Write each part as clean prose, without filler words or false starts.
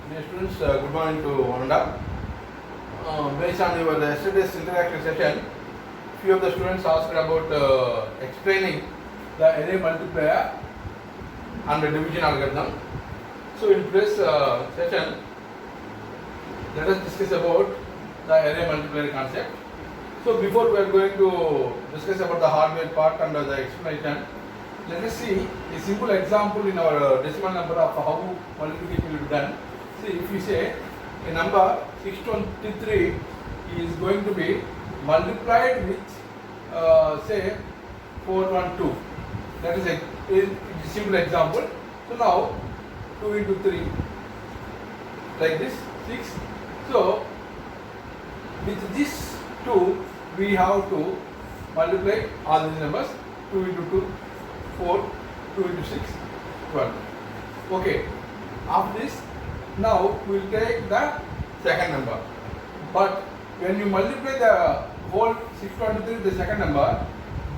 Dear students, good morning to one and all. Based on your yesterday's interaction session, few of the students asked about explaining the array multiplier and the division algorithm. So in today's session, let us discuss about the array multiplier concept. So before we are going to discuss about the hardware part and the explanation, let us see a simple example in our decimal number of how multiplication will be done. See, if we say a number 623 is going to be multiplied with say 412. That is a simple example. So now 2 into 3 like this 6. So with this 2 we have to multiply all these numbers. 2 into 2 4, 2 into 6 12. Okay, after this now we will take the second number, but when you multiply the whole 623 with the second number,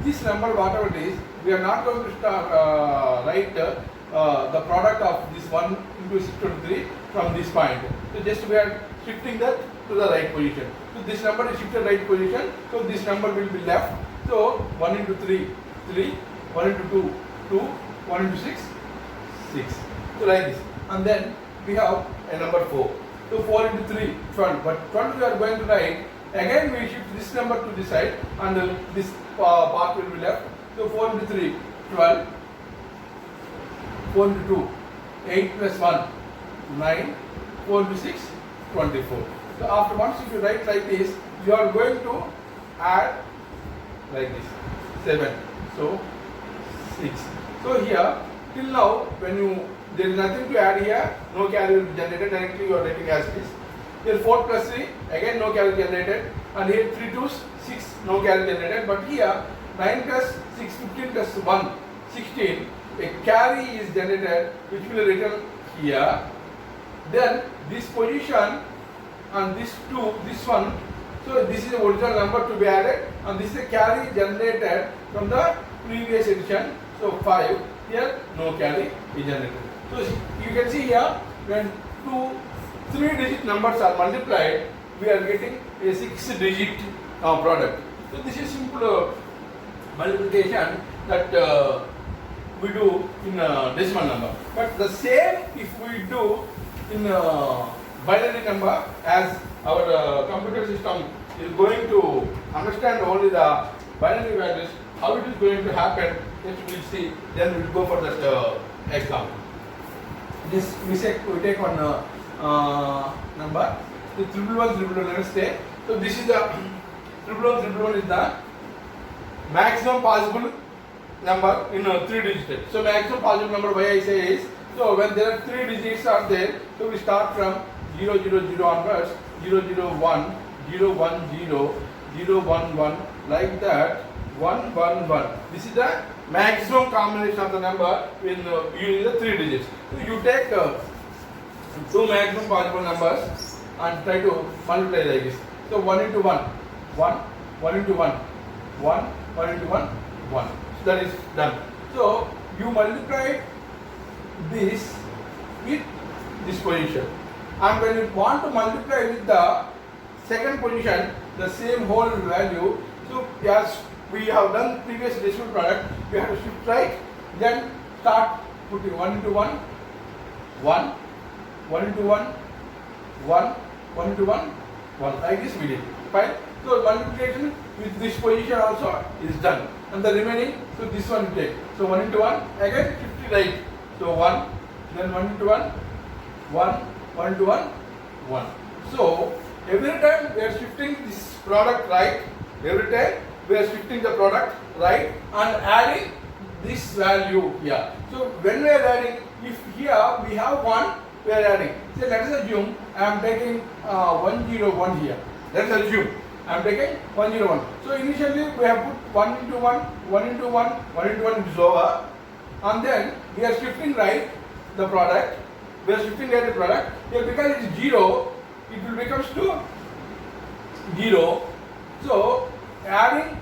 this number whatever it is, we are not going to start write the product of this 1 into 623 from this point. So just we are shifting that to the right position. So this number is shifted right position, so this number will be left. So 1 into 3 3, 1 into 2 2, 1 into 6 6. So like this, and then we have a number 4. So 4 into 3 12, but 12 we are going to write. Again we shift this number to this side and this part will be left. So 4 into 3 12, 4 into 2 8 plus 1 9, 4 into 6 24. So after once if you write like this, you are going to add like this 7. So 6. So here till now when you there is nothing to add here, no carry will be generated, directly you are writing as this. Here 4 plus 3, again no carry generated, and here 3 to 6, no carry generated, but here 9 plus 6 15 plus 1 16, a carry is generated which will be written here. Then this position and this 2, this one, so this is the original number to be added, and this is the carry generated from the previous edition. So 5, here no carry is generated. So you can see here when 3-digit numbers are multiplied, we are getting a 6-digit product. So this is simple multiplication that we do in decimal number. But the same if we do in binary number, as our computer system is going to understand only the binary values, how it is going to happen, just we will see, then we will go for that example. This we take one number, the 111, let us say. So this is the 111 is the maximum possible number in 3 digits. So maximum possible number why I say is, so when there are 3 digits are there, so we start from 000 onwards, 001, 010, 011, like that, 111. This is the maximum combination of the number in using the 3 digits. So you take 2 maximum possible numbers and try to multiply like this. So 1 into 1, 1, 1 into 1, 1, 1 into 1, 1. So that is done. So you multiply this with this position, and when you want to multiply with the second position, the same whole value, so as we have done previous decimal product, we have to shift right, then start putting 1 into 1, 1, 1 into 1, 1, 1 into 1, 1, like this we did. Fine. So multiplication with this position also is done, and the remaining, so this one we take. So 1 into 1, again 50 right. So 1, then 1 into 1, 1, 1 into 1, 1. So every time we are shifting this product right, every time we are shifting the product right and adding this value here. So when we are adding, if here we have 1, we are adding. So let us assume I am taking 101 here. Let us assume I am taking 101. So initially we have put 1 into 1, 1 into 1, 1 into 1 is over, and then we are shifting right the product. We are shifting right the product. Here because it is 0, it will becomes to 0. So adding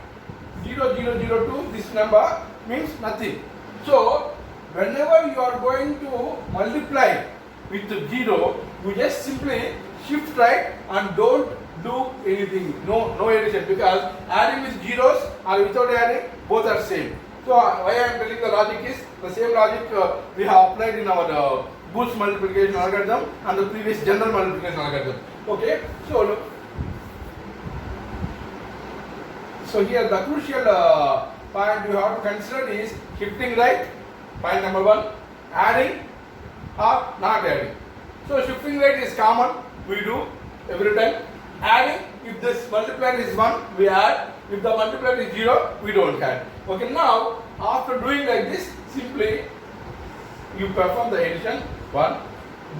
0002 this number means nothing. So whenever you are going to multiply with 0, we just simply shift right and don't do anything. No addition, because adding with zeros or without adding, both are same. So why I am telling the logic is the same logic we have applied in our Boole's multiplication algorithm and the previous general multiplication algorithm. Okay, so look. So here the crucial point you have to consider is shifting right, point number 1, adding or not adding. So shifting right is common, we do every time. Adding, if this multiplier is 1, we add. If the multiplier is 0, we don't add. Okay, now after doing like this, simply you perform the addition 1.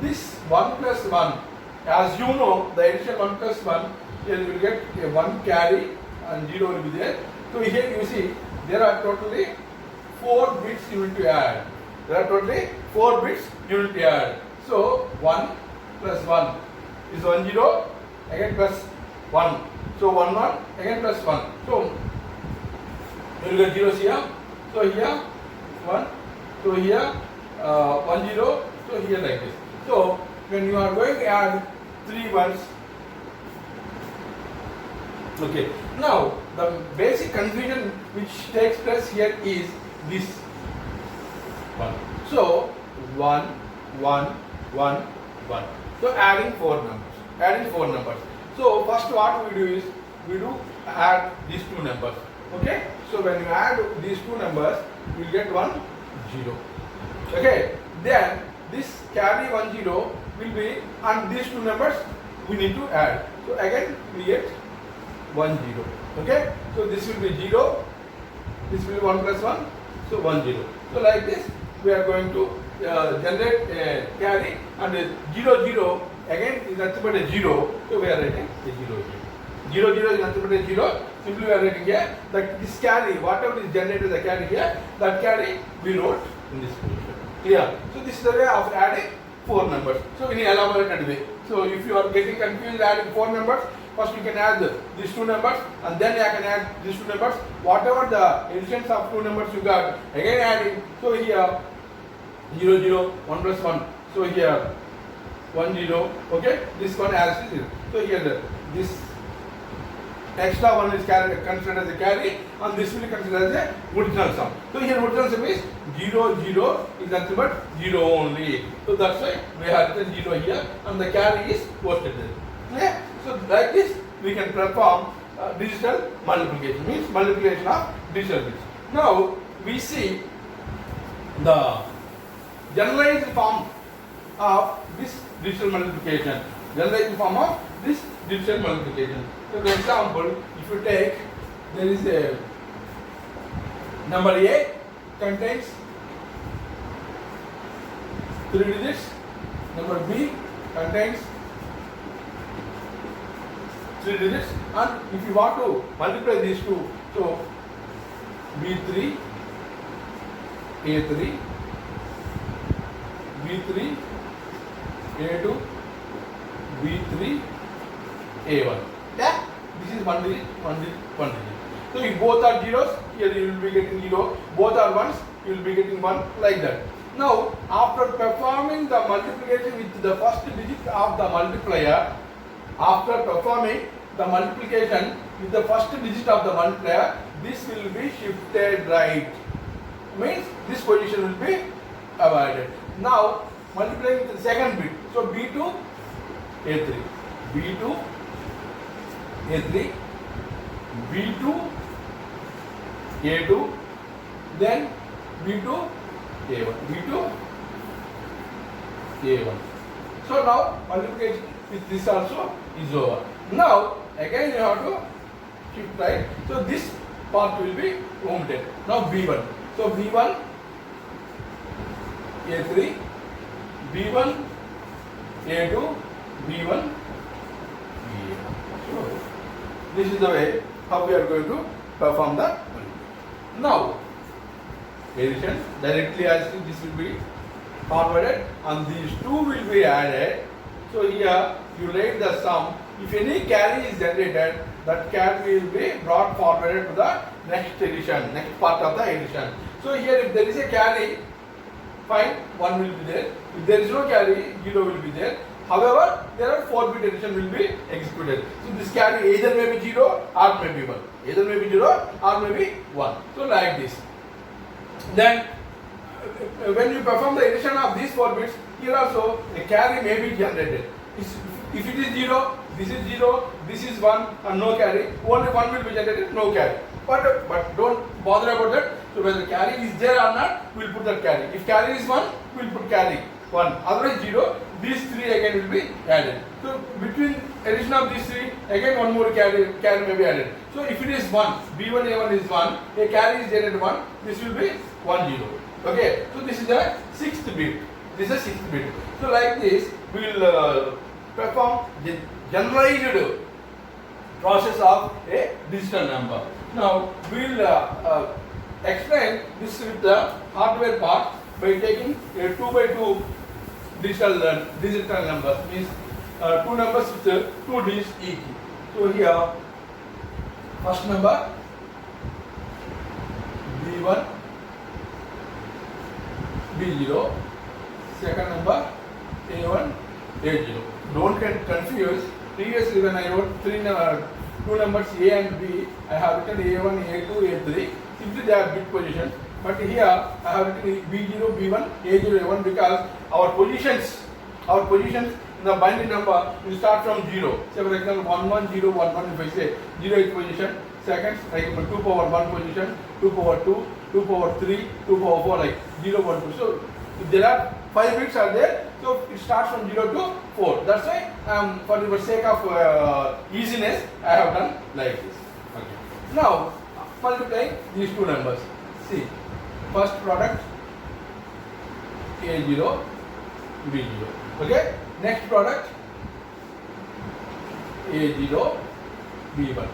This 1 plus 1, as you know, the addition 1 plus 1, here you will get a 1 carry and 0 will be there. So here you see there are totally 4 bits you need to add. There are totally 4 bits you need to add. So 1 plus 1 is 1 0, again plus 1. So 1 1, again plus 1. So you will get zeros here. So here 1. So here 1 0. So here like this. So when you are going to add 3 ones. Okay. Now the basic confusion which takes place here is this one. So 1 1 1 1. So adding 4 numbers. Adding 4 numbers. So first what we do is we do add these 2 numbers. Okay. So when you add these 2 numbers, you will get 1 0. Okay. Then this carry 1 0 will be, and these 2 numbers we need to add. So again we get 1 0. Okay. So this will be 0. This will be 1 plus 1. So 1 0. So like this we are going to generate a carry, and 0 0 again is nothing but a 0. So we are writing a 0 here. 0 0 is nothing but a 0. Simply we are writing here that this carry, whatever is generated the carry here, that carry we wrote in this position. Clear? So this is the way of adding 4 numbers. So in an elaborated way. So if you are getting confused adding 4 numbers, first you can add these 2 numbers, and then you can add these 2 numbers. Whatever the additions of 2 numbers you got, again adding. So here 0 0, 1 plus 1. So here 1 0. Okay, this one as it is. So here this extra one is considered as a carry, and this will be considered as a original sum. So here original sum is 0 0 is nothing but 0 only. So that's why we have written 0 here, and the carry is posted there. Okay? So like this we can perform digital multiplication, means multiplication of digital bits. Now we see the generalized form of this digital multiplication. Generalized form of this digital multiplication. So for example, if you take, there is a number A contains 3 digits, number B contains 3 digits, and if you want to multiply these two, so B3, A3, B3, A2, B3, A1. Yeah? This is 1 digit, 1 digit, 1 digit. So if both are zeros, here you will be getting 0. Both are ones, you will be getting 1, like that. Now, after performing the multiplication with the first digit of the multiplier, after performing the multiplication with the first digit of the multiplier, this will be shifted right. Means this position will be avoided. Now, multiplying with the second bit. So B2, A3, B2, A3, B2, A2, then B2, A1, B2, A1. So now multiplication with this also is over. Now again you have to shift right. So this part will be omitted. Now B1. So B1, A3, B1, A2, B1, A1. So this is the way how we are going to perform the multiplication. Now addition directly as this will be forwarded and these two will be added. So here you write the sum. If any carry is generated, that carry will be brought forwarded to the next addition, next part of the addition. So here if there is a carry, fine, 1 will be there. If there is no carry, 0 will be there. However, there are 4-bit addition will be executed. So this carry either may be 0 or may be 1. Either may be 0 or may be 1. So like this. Then when you perform the addition of these 4 bits, here also a carry may be generated. If it is 0, this is 0, this is 1 and no carry, only 1 will be generated, no carry. But don't bother about that. So whether carry is there or not, we will put that carry. If carry is 1, we will put carry 1. Otherwise 0, these 3 again will be added. So between addition of these 3, again one more carry may be added. So if it is 1, B1 A1 is 1, a carry is generated 1, this will be 1 0. Okay, so this is the 6th bit. This is the 6th bit. So like this, we will perform the generalized process of a digital number. Now we will explain this with the hardware part by taking a 2 by 2 digital numbers, means 2 numbers with 2 digits each. So here first number B1 B0, second number A1 A0. Don't get confused. Previously when I wrote 2 numbers A and B, I have written A1, A2, A3. Simply they are bit positions. But here I have written B0, B1, A0, A1 because our positions in the binary number will start from 0. Say for example 1 1 0 1 1, if I say 0th position, second like 2 power 1 position, 2 power 2, 2 power 3, 2 power 4 like 0 1 2. So if there are 5 bits are there, so it starts from 0 to 4. That's why for the sake of easiness I have done like this. Okay. Now multiply these 2 numbers. See, first product A0 B0. Okay. Next product A0 B1.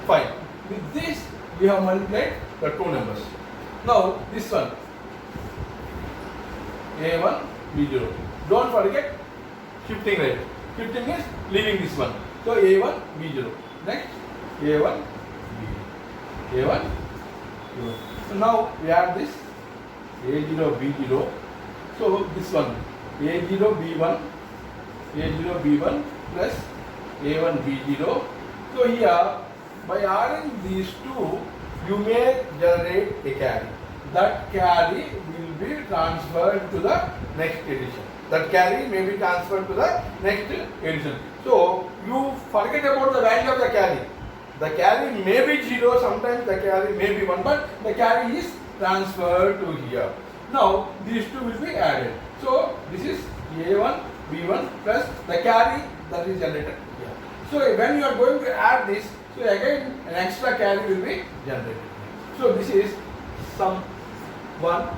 Fine. With this we have multiplied the 2 numbers. Now this one A1 B0. Don't forget shifting rate. Shifting is leaving this one. So A1 B0. Next A1 B0. A1 B0. So now we add this A0 B0. So this one A0 B1 plus A1 B0. So here by adding these 2 you may generate a carry. That carry will be transferred to the next edition. That carry may be transferred to the next edition. So you forget about the value of the carry. The carry may be 0, sometimes the carry may be 1, but the carry is transferred to here. Now these 2 will be added. So this is A1 B1 plus the carry that is generated here. So when you are going to add this, so again an extra carry will be generated. So this is sum 1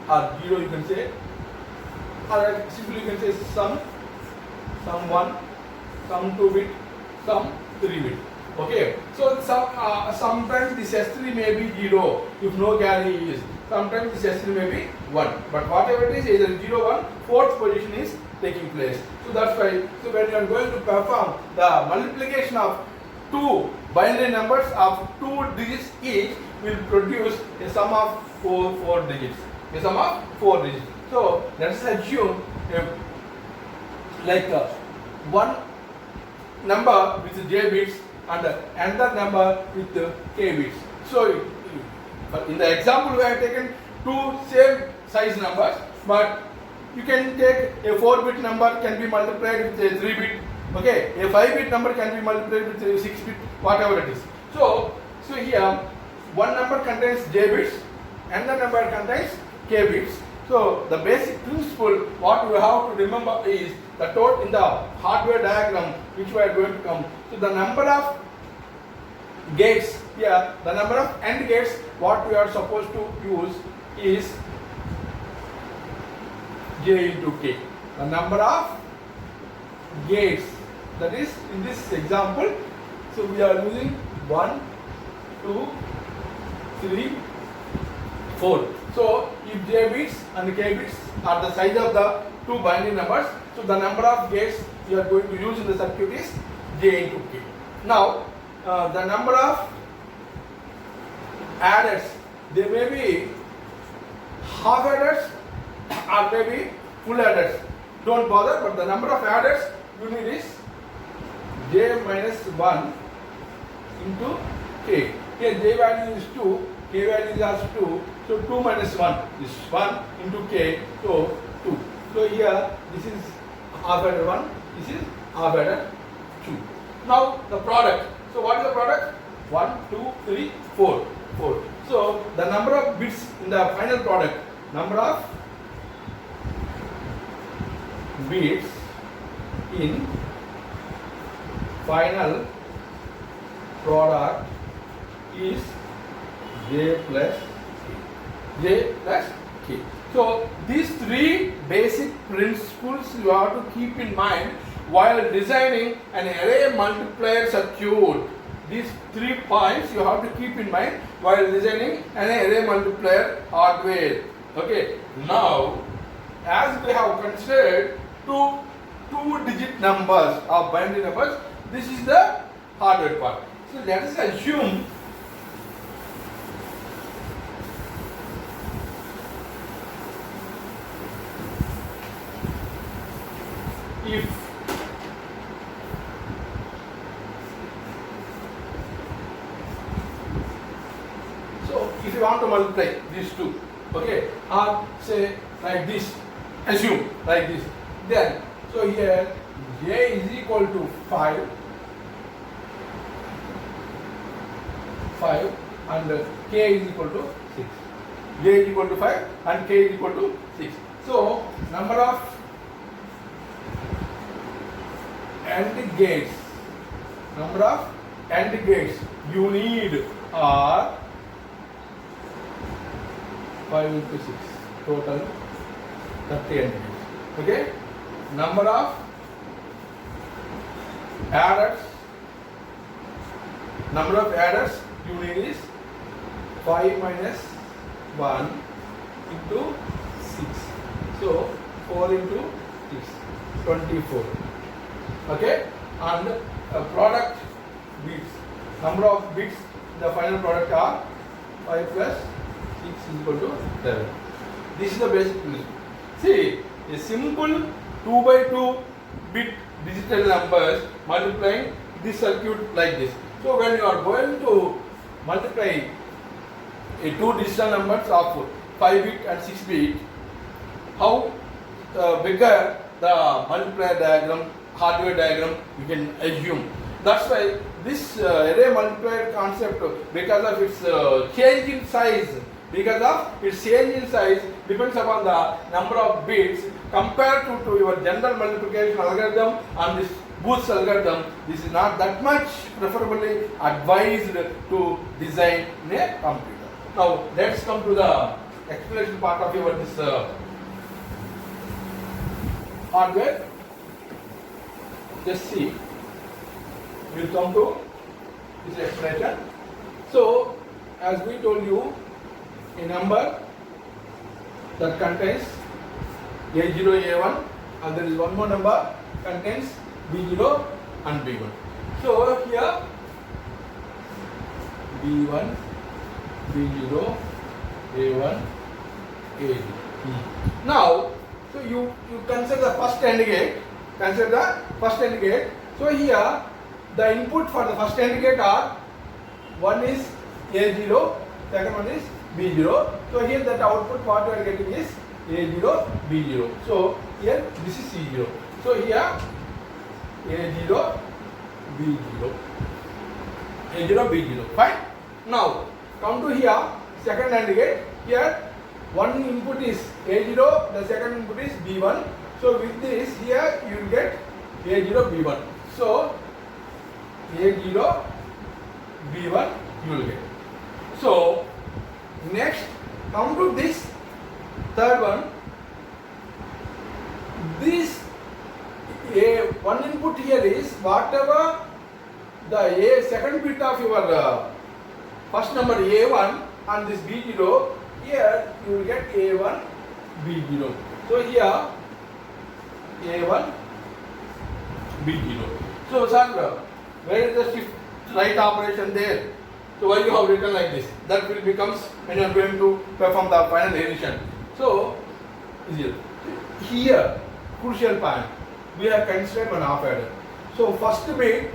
or 0 you can say, or simply you can say sum 1, sum 2 bit, sum 3 bit. Okay, so sometimes this S3 may be 0 if no carry is. Sometimes this S3 may be 1. But whatever it is, either 0, 1, fourth position is taking place. So that's why, so when you are going to perform the multiplication of 2 binary numbers of 2 digits each will produce a sum of 4 digits. A sum of 4 digits. So let us assume one number with J bits and another number with K bits. So in the example we have taken 2 same size numbers, but you can take a 4-bit number can be multiplied with a 3-bit. Okay, a 5-bit number can be multiplied with a 6-bit, whatever it is. So here one number contains J bits, another number contains K bits. So the basic principle what we have to remember is the total in the hardware diagram which we are going to come. So the number of gates here, the number of AND gates what we are supposed to use is J into K. The number of gates, that is in this example, so we are using 1, 2, 3, 4. So if J bits and K bits are the size of the 2 binary numbers, so the number of gates you are going to use in the circuit is J into K. Now the number of adders, they may be half adders or maybe full adders. don't bother, but the number of adders you need is j minus 1 into k. Here j value is 2, k value is also 2, so 2 minus 1 is 1 into k, so 2. So here this is half adder 1, this is half adder 2. Now the product. So what is the product? 1, 2, 3, 4. 4. So the number of bits in the final product, number of bits in final product is j plus k. J plus k. So these three basic principles you have to keep in mind while designing an array multiplier circuit. These 3 points you have to keep in mind while designing an array multiplier hardware. Okay. Now, as we have considered two-digit numbers or binary numbers, this is the hardware part. So let us assume if if you want to multiply these two, okay, or say like this, assume like this, then so here j is equal to 5 and k is equal to 6. J is equal to 5 and k is equal to 6. So number of AND gates, you need are 5 into 6, total 30 AND gates. Okay. Number of adders you need is 5 minus 1 into 6. So 4 into 6, 24. Okay. And product bits, number of bits in the final product are 5 plus 6 is equal to 11. This is the basic principle. See, a simple 2 by 2 bit digital numbers multiplying this circuit like this. So when you are going to multiply a 2 digital numbers of 5 bit and 6 bit, how bigger the multiplier diagram, hardware diagram you can assume. That's why this array multiplier concept, because of its change in size, depends upon the number of bits compared to your general multiplication algorithm and this Booth's algorithm. This is not that much preferably advised to design in a computer. Now let's come to the explanation part of your this hardware. Just see, we'll come to this explanation. So as we told you, a number that contains A0, A1, and there is one more number contains B0 and B1. So here B1, B0, A1, A0. Now, so you consider the first AND gate. So here the input for the first AND gate are, one is A0, second one is B0. So here that output what we are getting is A0, B0. So here this is C0. So here A0, B0. A0, B0. Fine. Now come to here, second AND gate. Here one input is A0, the second input is B1. So with this here you will get A0, B1. So A0, B1 you will get. So next come to this third one. This one input here is whatever the second bit of your first number A1 and this B0, here you will get A1, B0. So here A1, B0. So sir, where is the shift right operation there? So why you have written like this? That will becomes when you are going to perform the final addition. So here crucial point. We have considered one half adder. So first bit,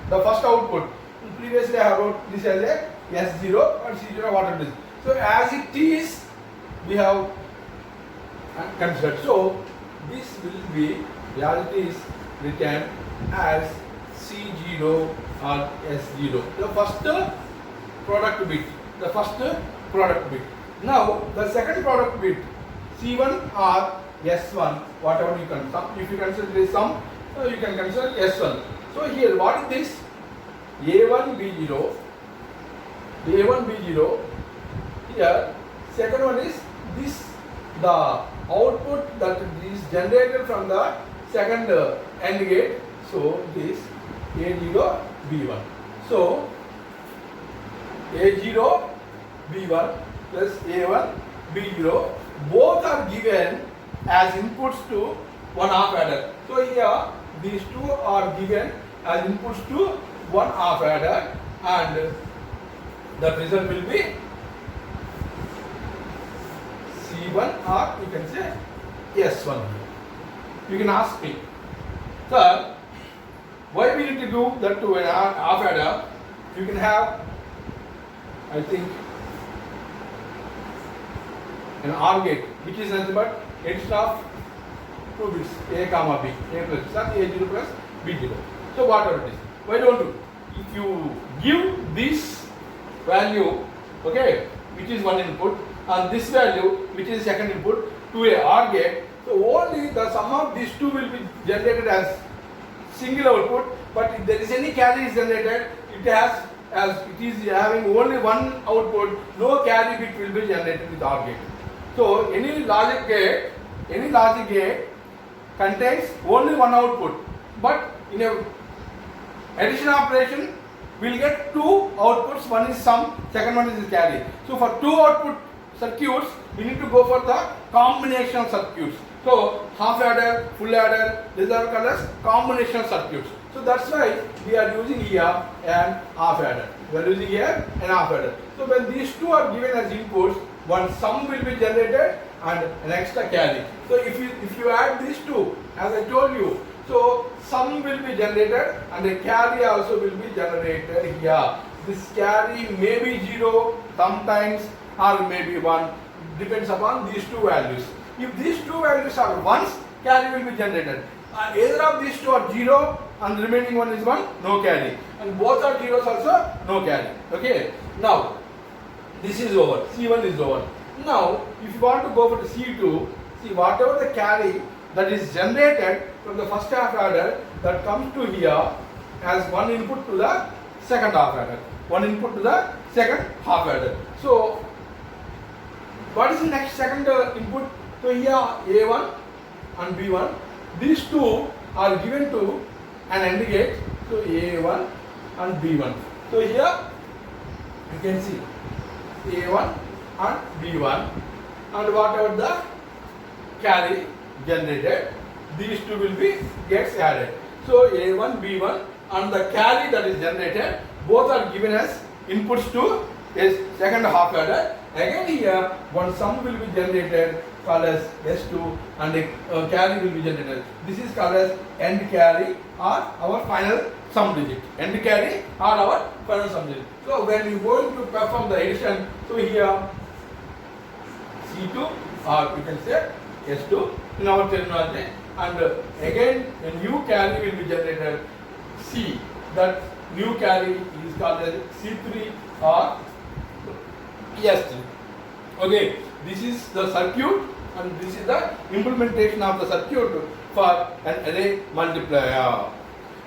the first output. Previously I have wrote this as a S0 or C0, whatever it is. So as it is, we have considered. So this will be, as it is written as C0 or S0. The first product bit. The first product bit. Now the second product bit, C1 or S1, whatever you can sum. If you consider this sum, you can consider S1. So here, what is this? A1 B0. A1 B0. Here, second one is this, the output that is generated from the second AND gate. So this A0 B1. So A0 B1 plus A1 B0, both are given as inputs to one half adder. So here these two are given as inputs to one half adder, and the result will be C1 or you can say S1. You can ask me, sir, why we need to do that to an half adder? You can have, I think, an OR gate, which is nothing but addition of two bits, A comma B, A plus B, not A0 plus B0. So whatever it is, why don't you? If you give this value, okay, which is one input, and this value, which is second input, to a OR gate, so only the sum of these two will be generated as single output. But if there is any carry is generated, it has, as it is having only one output, no carry bit will be generated with OR gate. So any logic gate contains only one output, but in a addition operation we will get two outputs. One is sum, second one is carry. So for two output circuits, we need to go for the combination circuits. So half adder, full adder, these are called as combination circuits. So that's why we are using here an half adder. We are using here an half adder. So when these two are given as inputs, one sum will be generated and an extra carry. So if you add these two, as I told you, so sum will be generated and a carry also will be generated here. This carry may be 0 sometimes or maybe 1, depends upon these two values. If these two values are 1s, carry will be generated. Either of these two are 0 and the remaining one is 1, no carry. And both are zeros also, no carry. Okay. Now this is over. C1 is over. Now if you want to go for the C2, see whatever the carry that is generated from the first half adder, that comes to here as one input to the second half adder. One input to the second half adder. So what is the next second input? So here A1 and B1, these two are given to an AND gate. So A1 and B1. So here you can see A1 and B1, and whatever the carry generated, these two will be gets added. So A1, B1 and the carry that is generated, both are given as inputs to a second half adder. Again here one sum will be generated called as S2 and a carry will be generated. This is called as end carry or our final sum digit. End carry or our final sum digit. So when you going to perform the addition, so here C2 or you can say S2 in our terminology, and again a new carry will be generated C. That new carry is called as C3 or S3. Okay, this is the circuit and this is the implementation of the circuit for an array multiplier.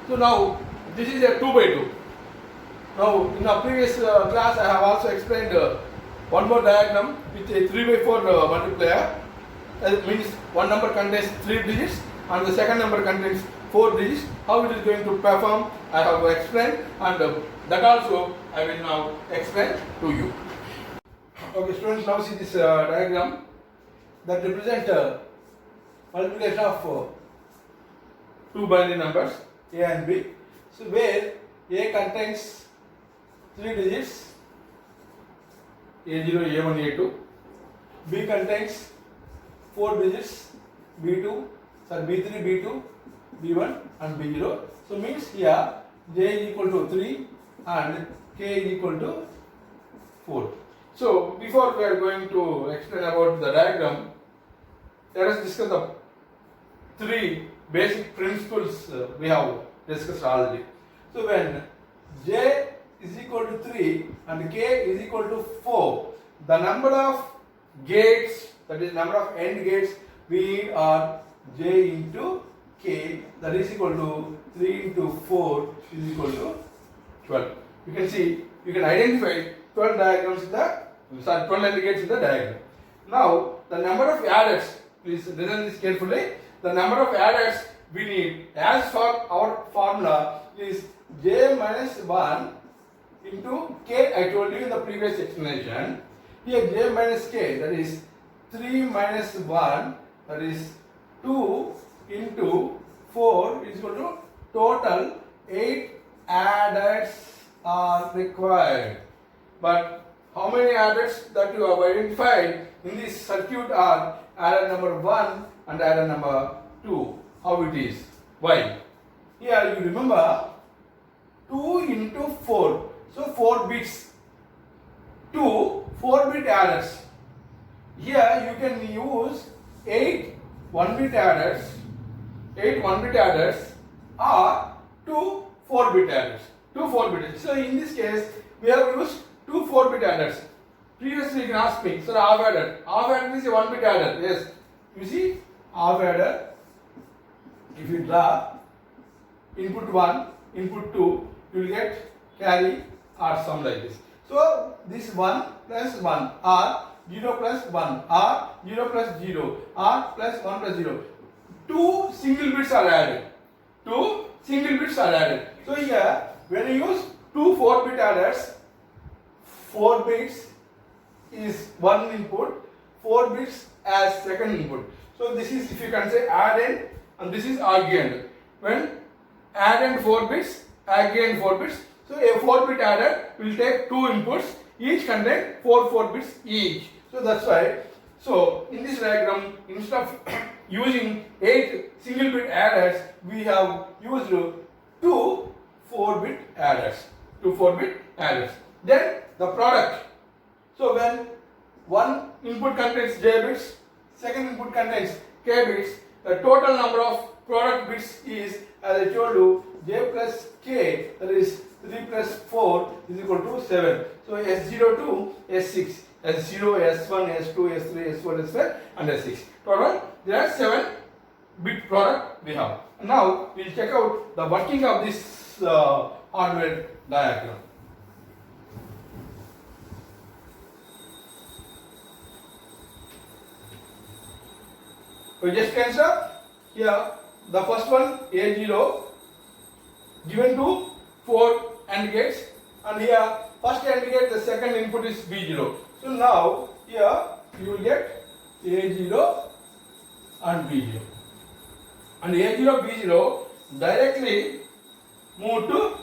So now this is a 2 by 2. Now in the previous class I have also explained one more diagram with a 3 by 4 multiplier. That means one number contains 3 digits and the second number contains 4 digits. How it is going to perform I have explained, and that also I will now explain to you. Okay students, now see this diagram that represents multiplication of two binary numbers A and B. So where A contains 3 digits A0, A1, A2. B contains 4 digits B2, So B3, B2, B1 and B0. So means here J is equal to 3 and K is equal to 4. So before we are going to explain about the diagram, let us discuss the three basic principles we have discussed already. So when J is equal to 3 and K is equal to 4, the number of gates, that is number of AND gates we need are J into K, that is equal to 3 into 4 is equal to 12. You can see, you can identify 12 diagrams in the, 12 AND gates in the diagram. Now the number of adders, please listen this carefully. The number of adders we need as for our formula is J minus 1 into K. I told you in the previous explanation. Here J minus K, that is 3 minus 1, that is 2 into 4 is equal to total 8 adders are required. But how many adders that you have identified in this circuit are adder number 1 and adder number 2? How it is? Why? Here you remember 2 into 4. So 4 bits. 2 4-bit adders. Here you can use 8 1-bit adders, 8 1-bit adders or 2 4-bit adders. 2 4-bit. So in this case we have used 2 4-bit adders. Previously you can ask me, sir, half adder. Half adder is a 1-bit adder. Yes. You see, half adder. If you draw input 1, input 2, you will get carry or sum like this. So this 1 plus 1 or 0 plus 1 or 0 plus 0 or plus 1 plus 0. 2 single bits are added. 2 single bits are added. So here when you use 2 4-bit adders, 4 bits is one input, 4 bits as second input. So this is, if you can say, addend and this is AND. When addend 4 bits, AND 4 bits. So a 4-bit adder will take 2 inputs, each contain 4 bits each. So that's why. So in this diagram, instead of using 8 single bit adders, we have used 2 4-bit adders. 2 4-bit adders. Then the product. So when one input contains J bits, second input contains K bits, the total number of product bits is, as I told you, J plus K, that is 3 plus 4 is equal to 7. So S0 to S6, S0, S1, S2, S3, S4, S5 and S6. Total there are 7 bit product we have. Now we will check out the working of this hardware diagram. We just consider here the first one A0 given to 4 AND gates, and here first AND gate, the second input is B0. So now here you will get A0 and B0, and A0 B0 directly move to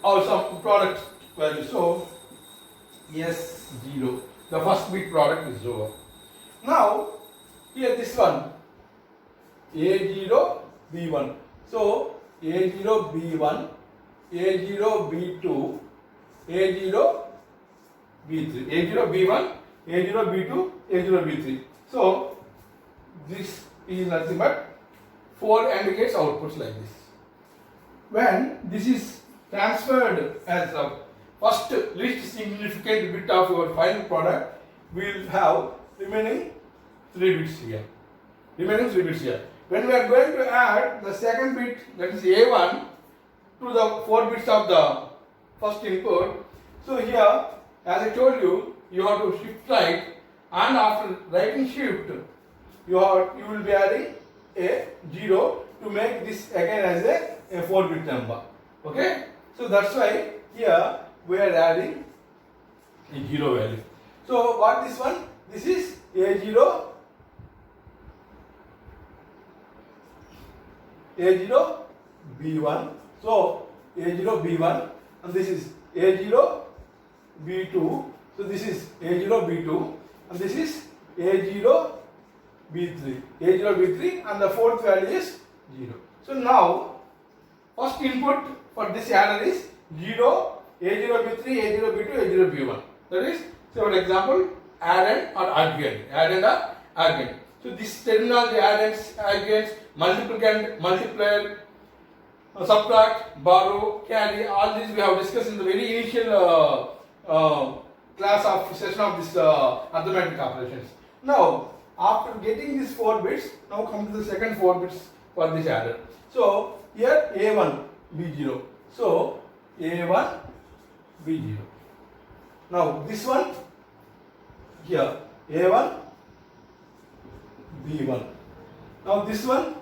our some product value. So S0, the first bit product is over. Now here this one A0 B1. So A0 B1, A0 B2, A0 B3, A0 B1, A0 B2, A0 B3. So this is nothing but 4 AND gates outputs like this. When this is transferred as the first least significant bit of your final product, we will have remaining 3 bits here. Remaining 3 bits here. When we are going to add the second bit, that is A1, to the 4 bits of the first input, so here, as I told you, you have to shift right, and after writing shift, you will be adding a 0 to make this again as a 4-bit number. Okay? So that's why here we are adding a 0 value. So what this one? This is A0 B1. So A0 B1, and this is A0 B2. So this is A0 B2, and this is A0 B3, A0, B3, and the fourth value is 0. So now, first input for this adder is 0, A0, B3, A0, B2, A0, B1. That is, so for example, addend or arguent, addend or arguent. So this terminology, addends, arguents, multiplicand, multiplier, subtract, borrow, carry, all these we have discussed in the very initial class of session of this arithmetic operations. Now, after getting these 4 bits, now come to the second 4 bits for this adder. So here A1, B0. So A1, B0. Now this one here A1, B1. Now this one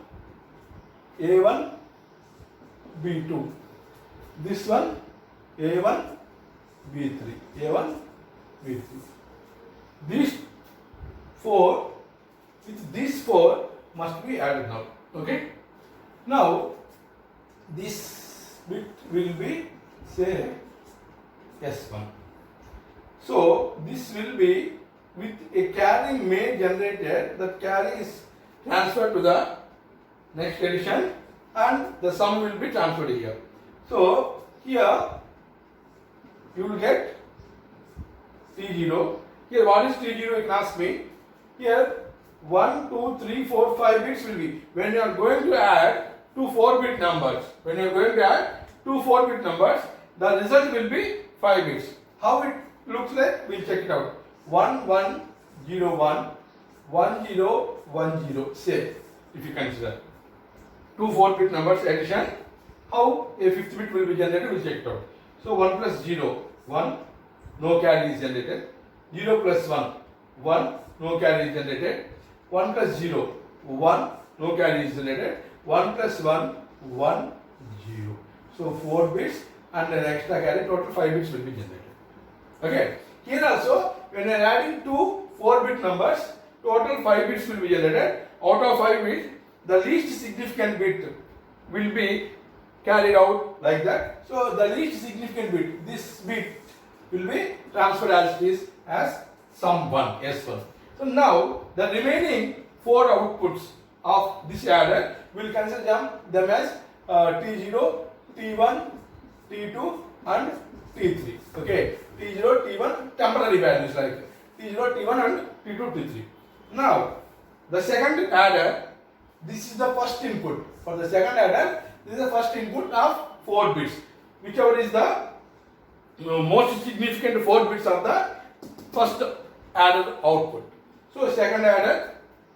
A1, B2. This one A1, B3. A1, B3. These 4 with these 4 must be added now. Okay. Now this bit will be say S1. So this will be with a carry may generated. That carry is transferred to the next addition and the sum will be transferred here. So here you will get T0. Here what is T0 you can ask me. Here 1, 2, 3, 4, 5 bits will be. When you are going to add two 4-bit numbers, when you are going to add two 4-bit numbers, the result will be 5 bits. How it looks like, we'll check it out. 1, 1, 0, 1, 1, 0, 1, 0. Say, if you consider two 4-bit numbers addition, how a 5th bit will be generated, we'll check it out. So 1 plus 0, 1, no carry is generated. 0 plus 1, 1, no carry is generated. 1 plus 0, 1, no carry is generated. 1 plus 1, 1, 0. So 4 bits and an extra carry, total 5 bits will be generated. Okay. Here also, when I am adding two 4-bit numbers, total 5 bits will be generated. Out of 5 bits, the least significant bit will be carried out like that. So the least significant bit, this bit will be transferred as it is as sum 1, S1. So now the remaining 4 outputs of this adder will consider them as T0, T1, T2 and T3. Okay, T0, T1 temporary values like T0, T1 and T2, T3. Now the second adder, this is the first input. For the second adder, this is the first input of 4 bits. Whichever is the most significant 4 bits of the first adder output. So second adder,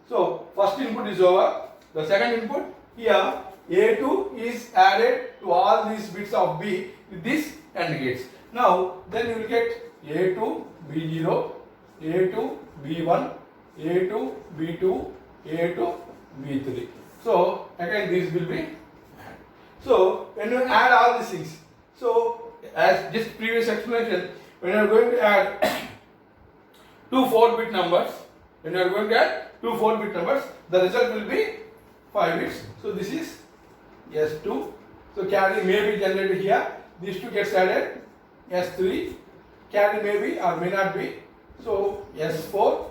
so first input is over. The second input here A2 is added to all these bits of B with this AND gates. Now then you will get A2 B0, A2 B1, A2 B2, A2 B3. So again this will be added. So when you add all these things, so as just previous explanation, when you are going to add two 4-bit numbers, when you are going to add two 4-bit numbers, the result will be 5 bits. So this is S2. So carry may be generated here. These two gets added. S3. Carry may be or may not be. So S4.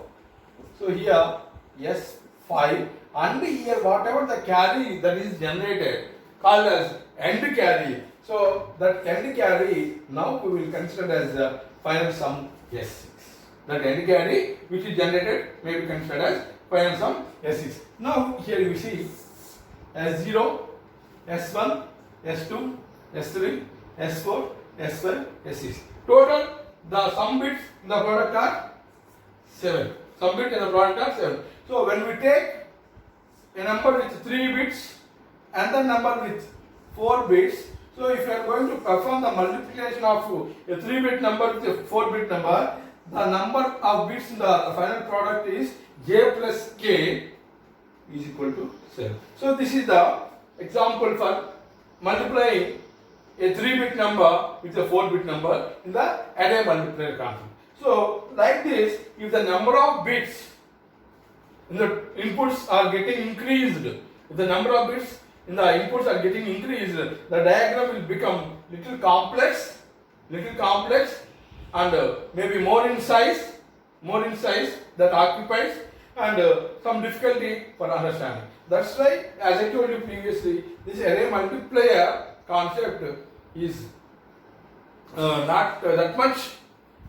So here S5. And here whatever the carry that is generated called as end carry. So that end carry now we will consider as the final sum S6. That end carry which is generated may be considered as final sum S6. Now here you see S0, S1, S2, S3, S4, S5, S6. Total the sum bits in the product are 7. Sum bits in the product are 7. So when we take a number with 3 bits and the number with 4 bits, so if you are going to perform the multiplication of a 3-bit number with a 4-bit number, the number of bits in the final product is j plus k is equal to 7. So this is the example for multiplying a 3-bit number with a 4-bit number in the array multiplier concept. So like this, if the number of bits in the inputs are getting increased, if the number of bits in the inputs are getting increased, the diagram will become little complex and maybe more in size that occupies and some difficulty for understanding. That's why, as I told you previously, this array multiplier concept is not that much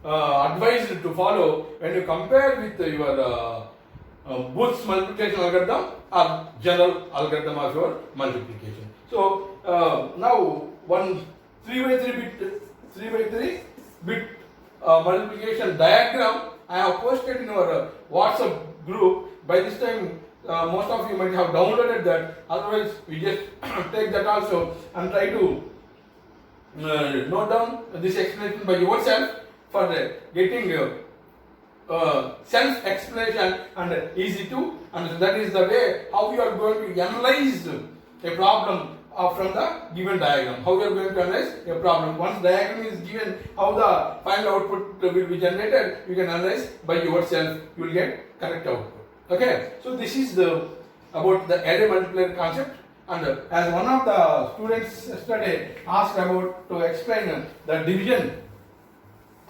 advised to follow when you compare with your Booth's multiplication algorithm or general algorithm of your multiplication. So now one 3 by 3 bit multiplication diagram I have posted in our WhatsApp group. By this time most of you might have downloaded that, otherwise we just take that also and try to note down this explanation by yourself for getting self-explanation and easy to understand. That is the way how you are going to analyze a problem from the given diagram. How you are going to analyze a problem. Once diagram is given, how the final output will be generated, you can analyze by yourself. You will get correct output. Okay. So this is about the array multiplier concept. And as one of the students yesterday asked about to explain the division,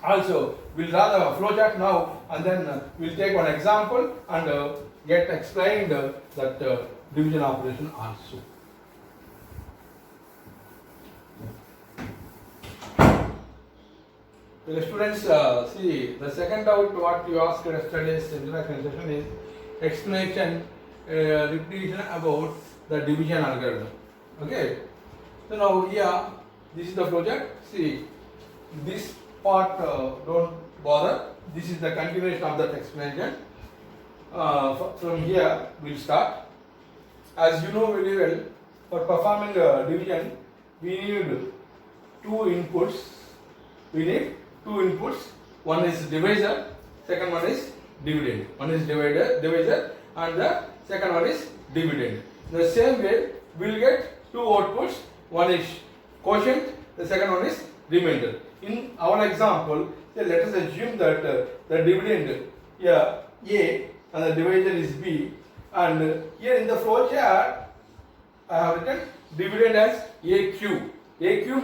also we'll draw the flowchart now, and then we'll take one example and get explained that division operation also. So the students see the second doubt what you asked yesterday's introduction session is explanation repetition about the division algorithm. Okay. So now here this is the flowchart. See this part don't bother. This is the continuation of that explanation. From here we'll start. As you know very well, for performing division we need two inputs. One is divisor, second one is dividend. One is divisor and the second one is dividend. In the same way we will get two outputs. One is quotient, the second one is remainder. In our example, let us assume that the dividend here A and the divisor is B, and here in the flowchart I have written dividend as AQ. AQ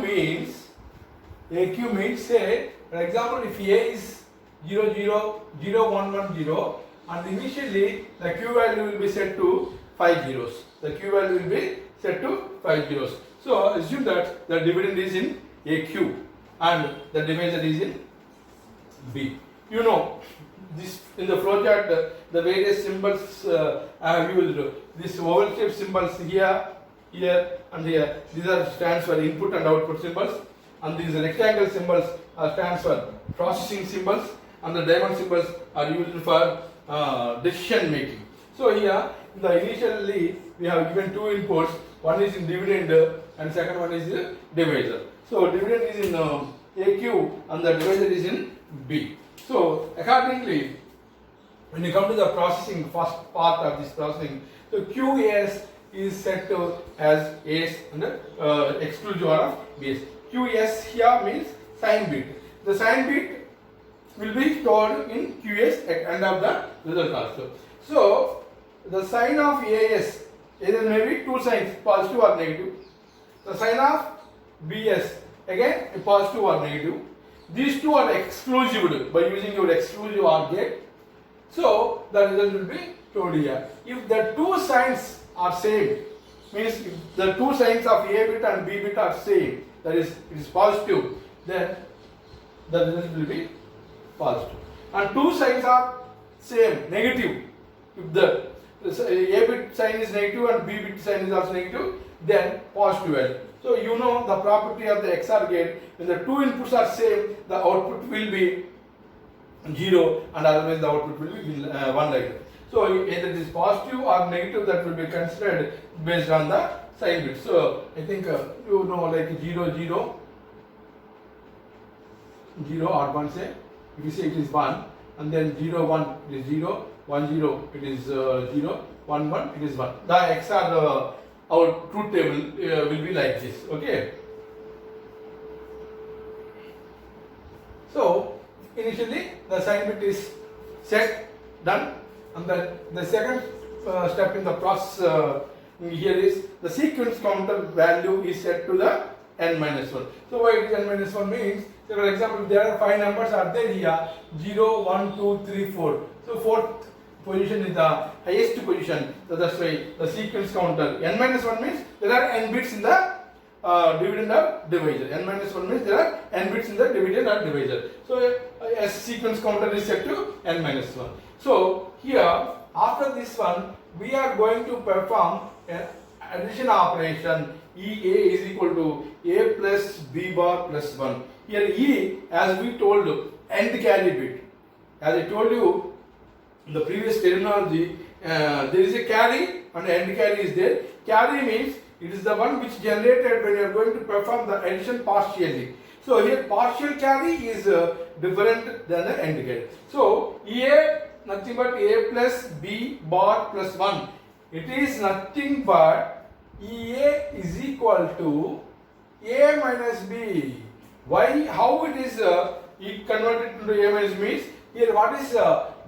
means say, for example, if A is 0, 0, 0, 1, 1, 0, and initially the Q value will be set to 5 zeros. The Q value will be set to 5 zeros. So assume that the dividend is in AQ and the divisor is in B. You know, this in the flowchart the various symbols I have used. This oval shaped symbols here, and here. These are stands for input and output symbols, and these rectangle symbols stands for processing symbols, and the diamond symbols are used for decision making. So here initially we have given two inputs. One is in dividend and second one is in divisor. So dividend is in AQ and the divisor is in B. So accordingly, when you come to the processing, first part of this processing, so QS is set to as AS and exclusive of BS. QS here means sign bit. The sign bit will be stored in QS at end of the result also. So the sign of AS, either maybe two signs, positive or negative. The sign of BS, again positive or negative. These two are exclusive by using your exclusive OR gate. So the result will be stored here. If the two signs are same, means if the two signs of A bit and B bit are same, that is it is positive, then the result will be positive. And two signs are same, negative. If the A bit sign is negative and B bit sign is also negative, then positive value. So you know the property of the XOR gate, when the two inputs are same, the output will be 0 and otherwise the output will be 1 like that. So either it is positive or negative, that will be considered based on the sign bit. So I think you know like 0, 0, 0 or 1 say, if you say it is 1, and then 0, 1 it is 0, 1, 0 it is 0, 1, 1 it is 1. The XOR our truth table will be like this. Okay. So initially the sign bit is set, done, and the second step in the process here is the sequence counter value is set to the n minus 1. So why it is n minus 1 means, so for example, there are 5 numbers are there here, 0, 1, 2, 3, 4. So fourth position is the highest position. So that's why the sequence counter n minus 1 means there are n bits in the dividend or divisor. N minus 1 means there are n bits in the dividend or divisor. So a sequence counter is set to n minus 1. So here after this one we are going to perform an addition operation. EA is equal to A plus B bar plus 1. Here E, as we told, end carry bit. As I told you in the previous terminology, there is a carry and end carry is there. Carry means it is the one which generated when you are going to perform the addition partially. So here partial carry is different than the end carry. So EA nothing but A plus B bar plus 1. It is nothing but EA is equal to A minus B. Why? How it is converted into A minus B means here what is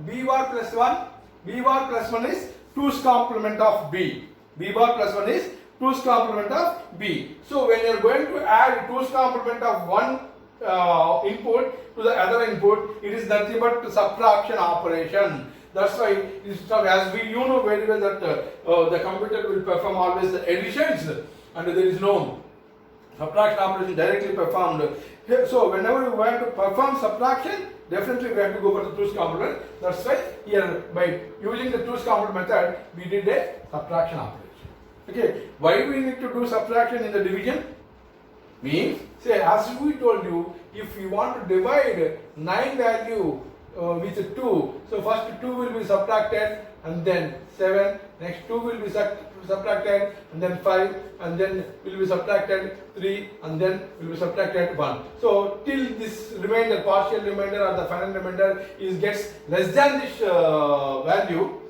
B bar plus 1? B bar plus 1 is 2's complement of B. B bar plus 1 is 2's complement of B. So when you are going to add 2's complement of one input to the other input, it is nothing but subtraction operation. That's why, as we know very well that the computer will perform always the additions and there is no subtraction operation directly performed. So whenever we want to perform subtraction, definitely we have to go for the 2's complement. That's why here by using the 2's complement method, we did a subtraction operation. Okay, why we need to do subtraction in the division? Means, say as we told you, if we want to divide 9 value with 2, so first 2 will be subtracted and then 7, next 2 will be subtracted and then 5 and then will be subtracted 3 and then will be subtracted 1. So till this remainder, partial remainder or the final remainder gets less than this value,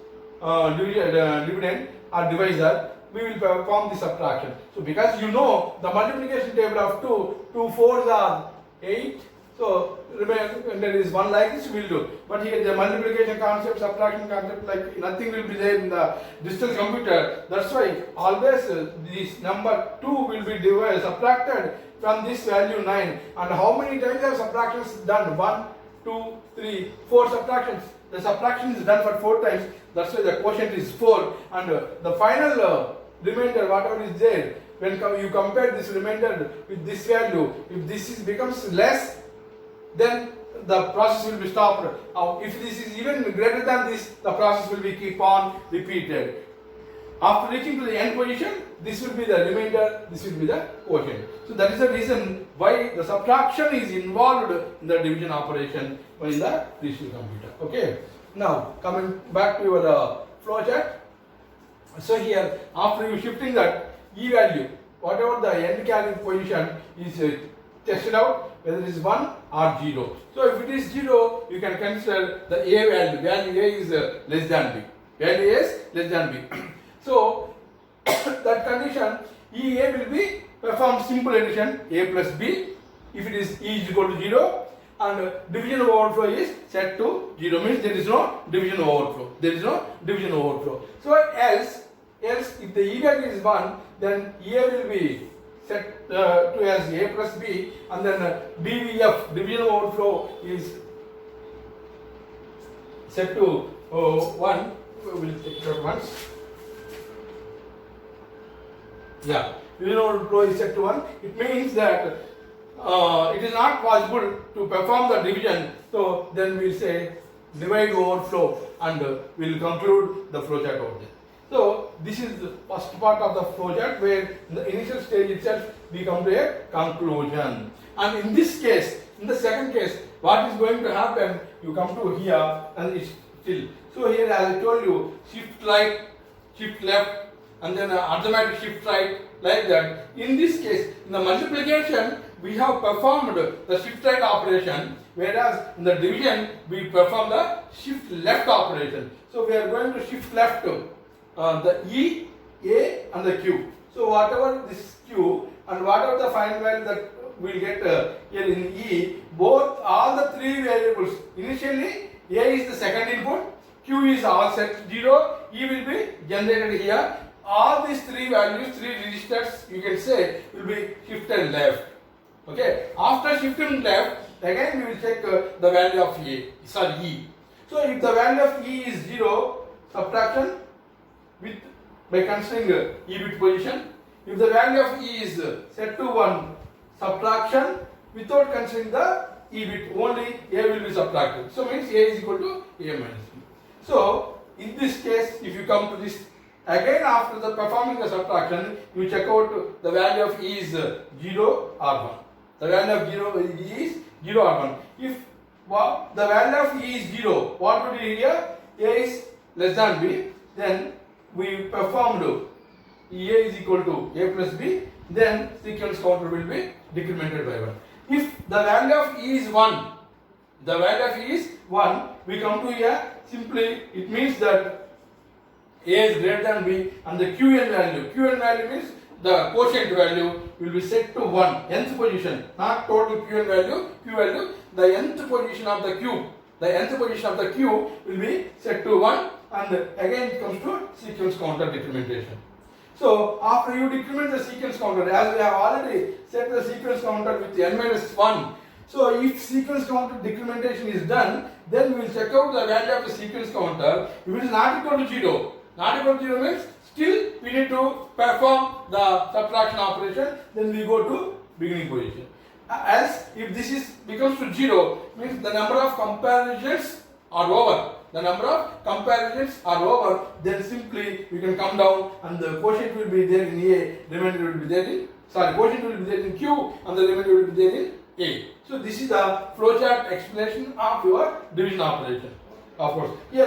dividend or divisor, we will perform the subtraction. So because you know the multiplication table of 2 4s are 8, so remainder is 1 like this we will do. But here the multiplication concept, subtraction concept, like nothing will be there in the digital computer. That's why always this number 2 will be subtracted from this value 9. And how many times are subtractions done? 1, 2, 3, 4 subtractions. The subtraction is done for 4 times. That's why the quotient is 4. And the final remainder, whatever is there, when you compare this remainder with this value, if this becomes less, then the process will be stopped. If this is even greater than this, the process will be keep on repeated. After reaching to the end position, this will be the remainder, this will be the quotient. So that is the reason why the subtraction is involved in the division operation in the digital computer. Okay. Now coming back to your flow chart. So here after you shifting that E value, whatever the end carry position is tested out whether it is 1 or 0. So if it is 0, you can consider the A value. Value A is less than B. Value A is less than B. So that condition EA will be perform simple addition A plus B if it is E is equal to 0, and division overflow is set to 0, means there is no division overflow. There is no division overflow. So else if the E value is 1, then EA will be set to as A plus B, and then DVF, division overflow, is set to 1. We will take it out once. Yeah, division overflow is set to 1. It means that it is not possible to perform the division. So then we will say divide overflow and we will conclude the flow chart over there. So this is the first part of the flow chart, where in the initial stage itself we come to a conclusion. And in this case, in the second case, what is going to happen? You come to here and it's still. So here, as I told you, shift right, shift left, and then automatic shift right, like that. In this case, in the multiplication, we have performed the shift right operation, whereas in the division we perform the shift left operation. So we are going to shift left to the E, A and the Q. So whatever this Q and whatever the final value that we will get here in E, all the 3 variables, initially A is the second input, Q is all set 0, E will be generated here. All these 3 values, 3 registers, you can say, will be shifted left. Okay. After shifting left, again we will check the value of E. So if the value of E is 0, subtraction with by considering E bit position. If the value of E is set to 1, subtraction without considering the E bit, only A will be subtracted. So means A is equal to A minus B. So in this case, if you come to this, again after the performing the subtraction, you check out the value of E is 0 or 1. The value of E is 0 or 1. If the value of E is 0, what would be here? A is less than B. Then we performed A is equal to A plus B. Then sequence counter will be decremented by 1. If the value of E is 1, the value of E is 1, we come to here, simply it means that A is greater than B and the Qn value means the quotient value will be set to 1, nth position, not total Qn value, Q value, the nth position of the Q. The nth position of the Q will be set to 1 and again it comes to sequence counter decrementation. So after you decrement the sequence counter, as we have already set the sequence counter with n minus 1. So if sequence counter decrementation is done, then we will check out the value of the sequence counter. If it is not equal to 0, not equal to 0 means still we need to perform the subtraction operation, then we go to beginning position. As if this is becomes to 0, means the number of comparisons are over. The number of comparisons are over, then simply we can come down and the quotient will be there in A, remainder will be there in, quotient will be there in Q and the remainder will be there in A. So this is the flowchart explanation of your division operation. Of course, here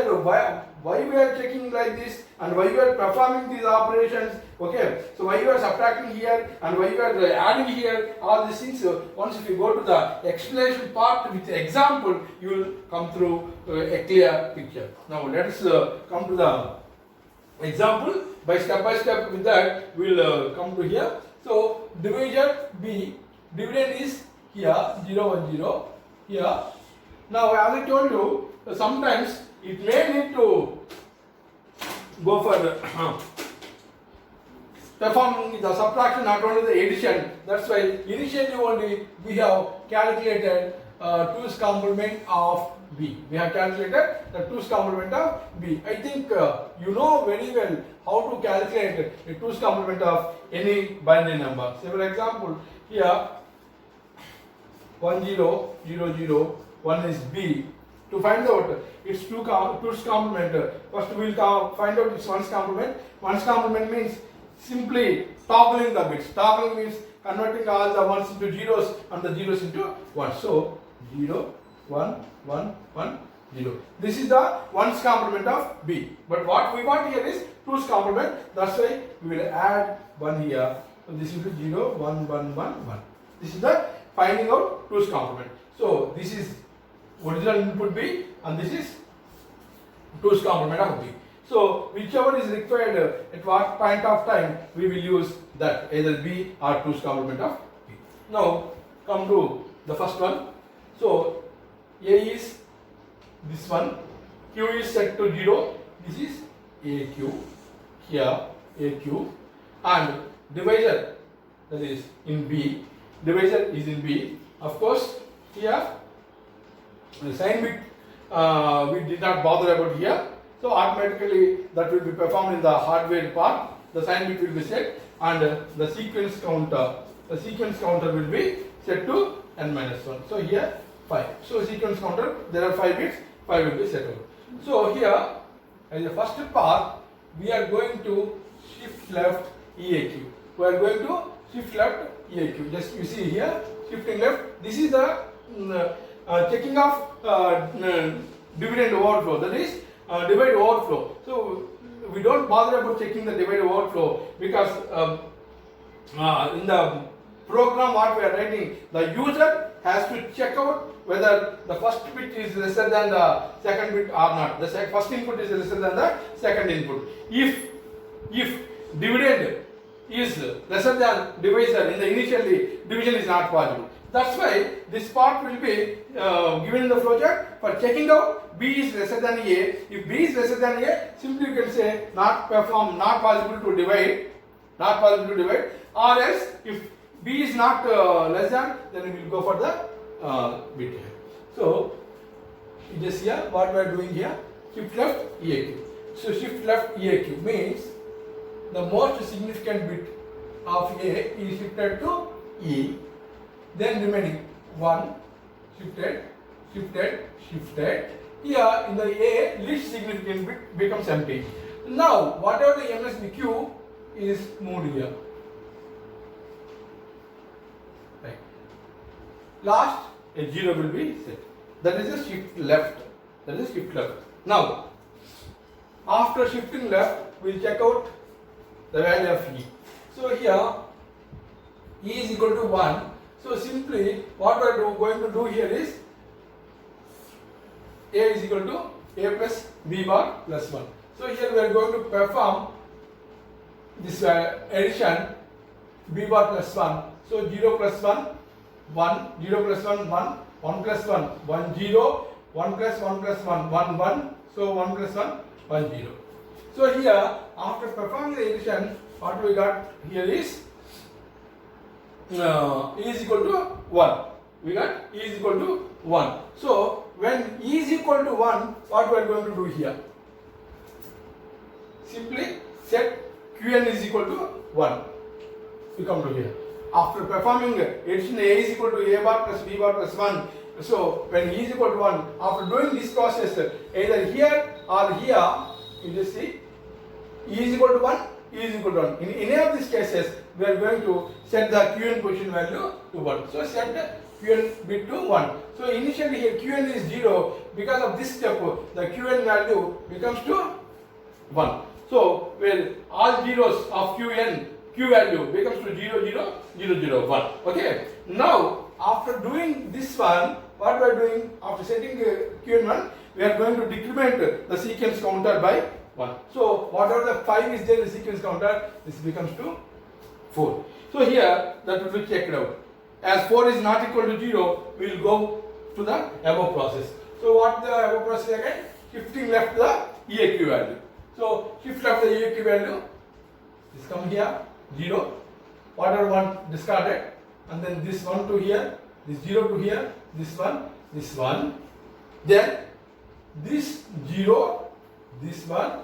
why we are checking like this and why we are performing these operations, okay, so why you are subtracting here and why you are adding here, all these things, once if you go to the explanation part with example, you will come through a clear picture. Now let us come to the example, by step with that we will come to here. So divisor B, dividend is here 0 1 0 here. Now as I told you, sometimes it may need to go for performing the subtraction, not only the addition. That's why initially only we have calculated 2's complement of B. We have calculated the 2's complement of B. I think you know very well how to calculate a 2's complement of any binary number. Say for example, here 1 0 0 0 1 is B. To find out its 2's complement, first we will find out its 1's complement. 1's complement means simply toggling the bits. Toggling means converting all the 1's into zeros and the zeros into 1. So 0 1 1 1 0. This is the 1's complement of B. But what we want here is 2's complement. That's why we will add 1 here. So this will be 0 1 1 1 1. This is the finding out 2's complement. So this is original input B and this is 2's complement of B. So whichever is required at what point of time, we will use that, either B or 2's complement of B. Now come to the first one. So A is this one, Q is set to 0, this is AQ, here AQ, and divisor, that is in B, divisor is in B. Of course here the sign bit we did not bother about here, so automatically that will be performed in the hardware part. The sign bit will be set and the sequence counter will be set to n minus 1. So here 5. So sequence counter, there are 5 bits, 5 will be set over. So here as the first part we are going to shift left EAQ. We are going to shift left EAQ. Just you see here, shifting left. This is the checking of dividend overflow, that is divide overflow. So we don't bother about checking the divide overflow because in the program what we are writing, the user has to check out whether the first bit is lesser than the second bit or not. The first input is lesser than the second input. If dividend is lesser than divisor, in the initially division is not possible. That's why this part will be given in the flowchart for checking out B is lesser than A. If B is lesser than A, simply you can say not possible to divide, or else if B is not less than, then we will go for the bit here. So just here what we are doing here, shift left EAQ. So shift left EAQ means the most significant bit of A is shifted to E, then remaining 1 shifted, shifted, shifted. Here in the A, least significant bit becomes empty. Now whatever the MSBQ is moved here. Right. Last a 0 will be set. That is a shift left. That is shift left. Now after shifting left, we will check out the value of E. So here E is equal to 1. So simply what we are going to do here is A is equal to A plus B bar plus 1. So here we are going to perform this addition B bar plus 1. So 0 plus 1, 1, 0 plus 1, 1, 1 plus 1, 1, 0, 1 plus 1 plus 1, 1, 1. So 1 plus 1, 1, 0. So here after performing the addition, what we got here is E is equal to 1. We got E is equal to 1. So when E is equal to 1, what we are going to do here? Simply set Qn is equal to 1. We come to here. After performing addition, A is equal to A bar plus B bar plus 1. So when E is equal to 1, after doing this process, either here or here, you just see E is equal to 1, E is equal to 1. In any of these cases, we are going to set the Qn position value to 1. So set the Qn bit to 1. So initially here Qn is 0. Because of this step, the Qn value becomes to 1. So when all zeros of Qn, Q value becomes to 0, 0, 0, 0, 1. Okay. Now after doing this one, what we are doing after setting Qn1, we are going to decrement the sequence counter by 1. So whatever the 5 is there in the sequence counter, this becomes to 4. So here that will be checked out. As 4 is not equal to 0, we will go to the above process. So what the above process again? Shifting left the EAQ value. So shift left the EAQ value. This come here 0. Whatever one discarded, and then this 1 to here, this 0 to here, this 1, this 1. Then this 0, this 1,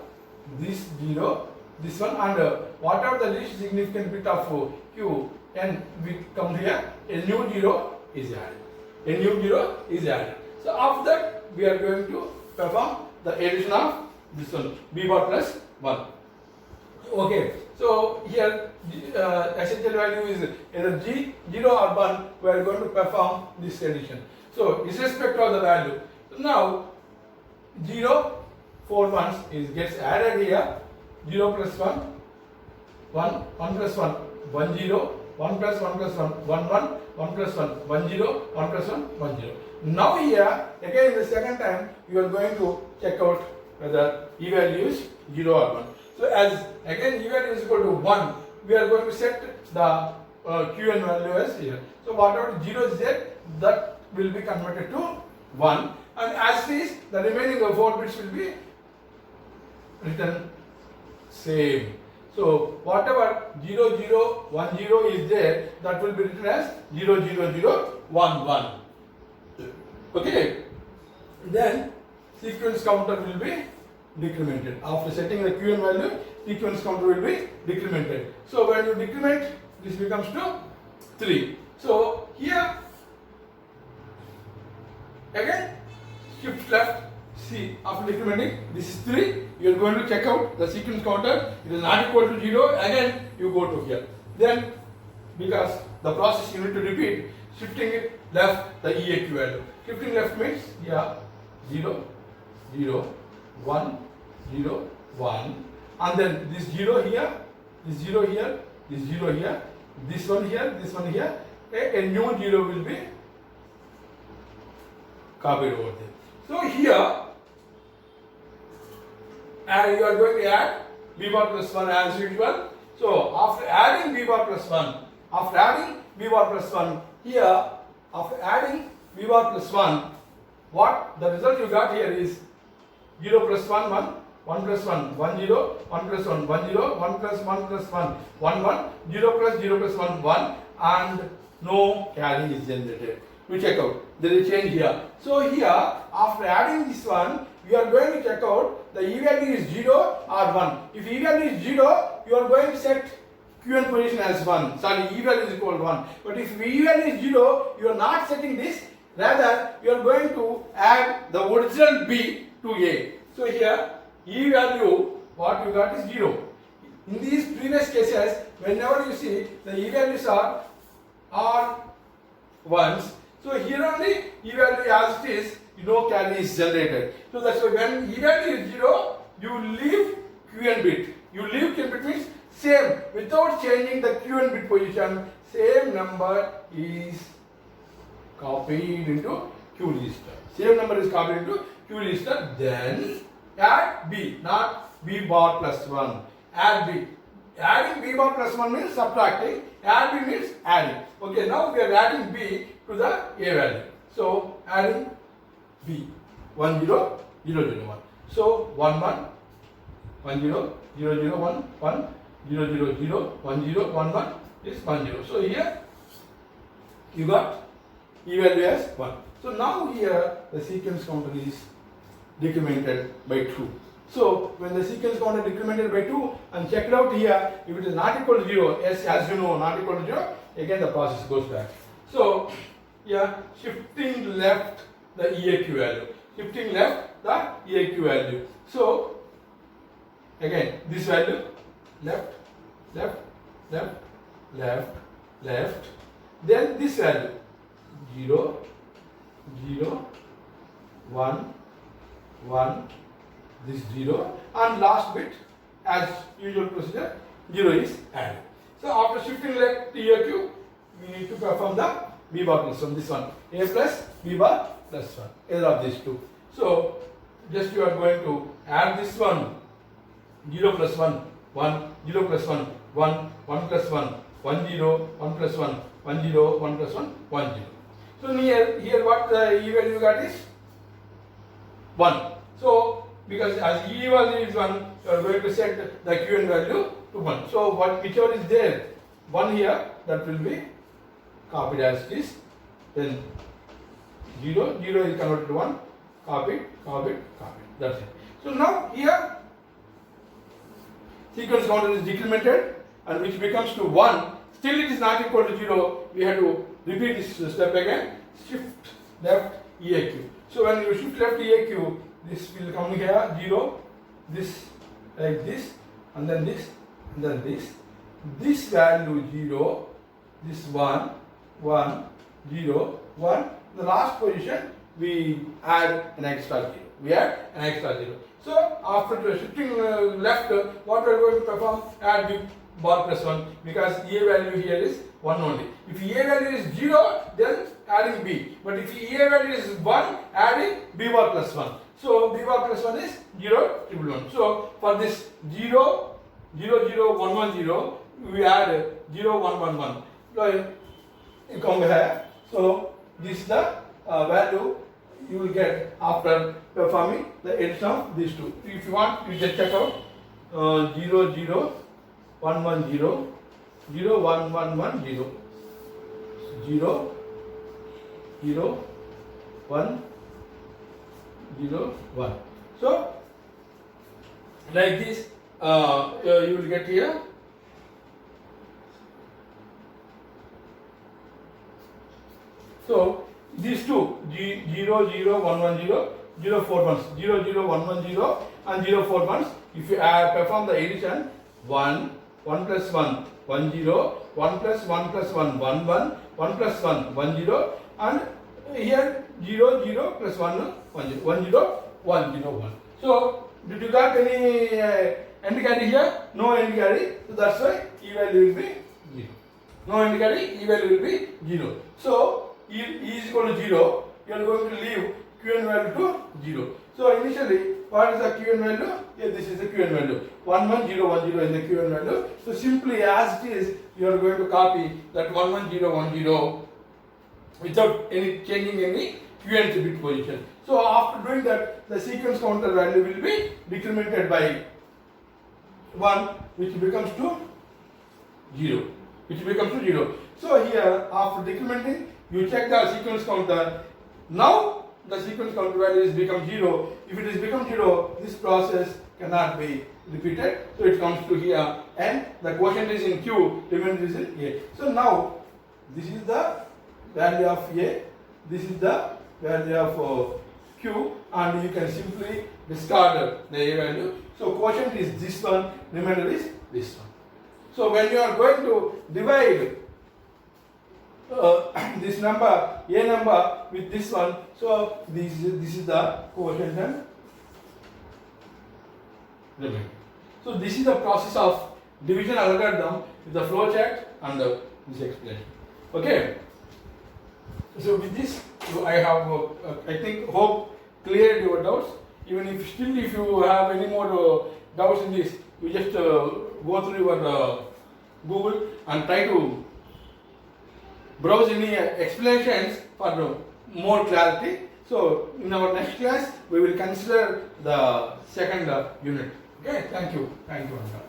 this 0, this one, and whatever the least significant bit of Q n we come here, a new 0 is added. A new 0 is added. So after that we are going to perform the addition of this one B bar plus 1. Okay. So here essential value is either G 0 or 1. We are going to perform this addition. So irrespective of the value. So now 0 4 ones is gets added here. 0 plus 1, 1, 1 plus 1, 1 0, 1 plus 1 plus 1, 1 1, 1 plus 1, 1 0, 1 plus 1, 1 0. Now here again the second time you are going to check out whether E value is 0 or 1. So as again E value is equal to 1, we are going to set the Qn value as here. So whatever 0 is there, that will be converted to 1, and as this the remaining 4 bits will be written same. So whatever 0 0 1 0 is there, that will be written as 0 0 0 1 1. Okay. Then sequence counter will be decremented. After setting the Qn value, sequence counter will be decremented. So when you decrement, this becomes to 3. So here again shift left. See, after decrementing, this is 3. You are going to check out the sequence counter. It is not equal to 0. Again, you go to here. Then, because the process you need to repeat, shifting it left the EAQ value. Shifting left means 0, 0, 1, 0, 1, and then this 0 here, this 0 here, this 0 here, this one here, this one here. A new 0 will be copied over there. So here, and you are going to add B bar plus 1 as usual. So after adding B bar plus 1, here, after adding B bar plus 1, what the result you got here is 0 plus 1, 1, 1 plus 1, 1 0, 1 plus 1, 1 0, 1 plus 1 plus 1, 1 1, 0 plus 0 plus 1, 1, and no carry is generated. We check out. There is change here. So here, after adding this one, you are going to check out the E value is 0 or 1. If E value is 0, you are going to set Qn position as 1. Sorry, E value is equal to 1. But if E value is 0, you are not setting this. Rather, you are going to add the original B to A. So here, E value, what you got is 0. In these previous cases, whenever you see the E values are ones, so here only E value as it is, no carry is generated. So that's why when E value is 0, you leave Qn bit. You leave Qn bit means same, without changing the Qn bit position, same number is copied into Q register. Same number is copied into Q register. Then add B, not B bar plus 1. Add B. Adding B bar plus 1 means subtracting. Add B means adding. Okay, now we are adding B to the A value. So adding B 1 0 0 0 1. So 1 1 1 0 0 0 1 1 0 0 0 1 0 1 1 is 1 0. So here you got E value as 1. So now here the sequence counter is decremented by 2. So when the sequence counter decremented by 2 and checked out here, if it is not equal to 0, as you know, not equal to 0, again the process goes back. So here shifting left the EAQ value. Shifting left the EAQ value. So again this value left, left, left, left, left. Then this value 0, 0, 1, 1, this 0, and last bit as usual procedure 0 is added. So after shifting left to EAQ, we need to perform the B bar plus 1, this one, A plus B bar plus 1, either of these two. So just you are going to add this one, 0 plus 1, 1, 0 plus 1, 1, 1 plus 1, 1 0, 1 plus 1, 1 0, 1 plus 1, 1 0. So here what the E value you got is 1. So because as E value is 1, you are going to set the Qn value to 1. So whichever is there, 1 here, that will be copied as it is. Then 0, 0 is converted to 1, copied, copied, copied. That's it. So now here sequence counter is decremented and which becomes to 1. Still it is not equal to 0. We have to repeat this step again. Shift left EAQ. So when you shift left EAQ, this will come here 0, this like this, and then this, and then this. This value 0, this 1, 1, 0, 1. The last position we add an extra 0. We add an extra 0. So after shifting left, what we are going to perform? Add B bar plus 1 because A value here is 1 only. If A value is 0, then adding B. But if A value is 1, adding B bar plus 1. So B bar plus 1 is 0, 1, 1. So for this 0, 0, 0, 1, 1, 0, we add 0, 1, 1, 1. So you come here. So this is the value you will get after performing the addition of these two. If you want, you just check out 0, 0, 1, 1, 0, 0, 1, 1, 1, 0, 0, 0, 1, 0, 1. So like this you will get here. So these two 0, 0, 1, 1, 0, 0, 4 ones, 0, 0, 1, 1, 0 and 0, 4 ones. If you perform the addition, 1, 1 plus 1, 1, 0, 1 plus 1 plus 1, 1, 1, 1 plus 1, 1, 0, and here 0, 0 plus 1, 1, 0, 1, 0, 1, 0, 1. So did you got any end carry here? No end carry. So that's why E value will be 0. No end carry, E value will be 0. So E is equal to 0, you are going to leave Qn value to 0. So initially, what is the Qn value? Here this is the Qn value. 1, 1, 0, 1, 0 is the Qn value. So simply as it is, you are going to copy that 1, 1, 0, 1, 0 without any changing any Qn bit position. So after doing that, the sequence counter value will be decremented by 1, which becomes to 0. Which becomes to 0. So here, after decrementing, you check the sequence counter. Now the sequence counter value is become 0. If it is become 0, this process cannot be repeated. So it comes to here, and the quotient is in Q, remainder is in A. So now this is the value of A, this is the value of Q, and you can simply discard the A value. So quotient is this one, remainder is this one. So when you are going to divide this number, A number, with this one, so this is the quotient and remainder. So this is the process of division algorithm with the flow chart and this explanation. Okay. So with this, I have hope cleared your doubts. Even if still if you have any more doubts in this, you just go through your Google and try to browse any explanations for more clarity. So in our next class, we will consider the second unit. Okay, thank you, Ananda.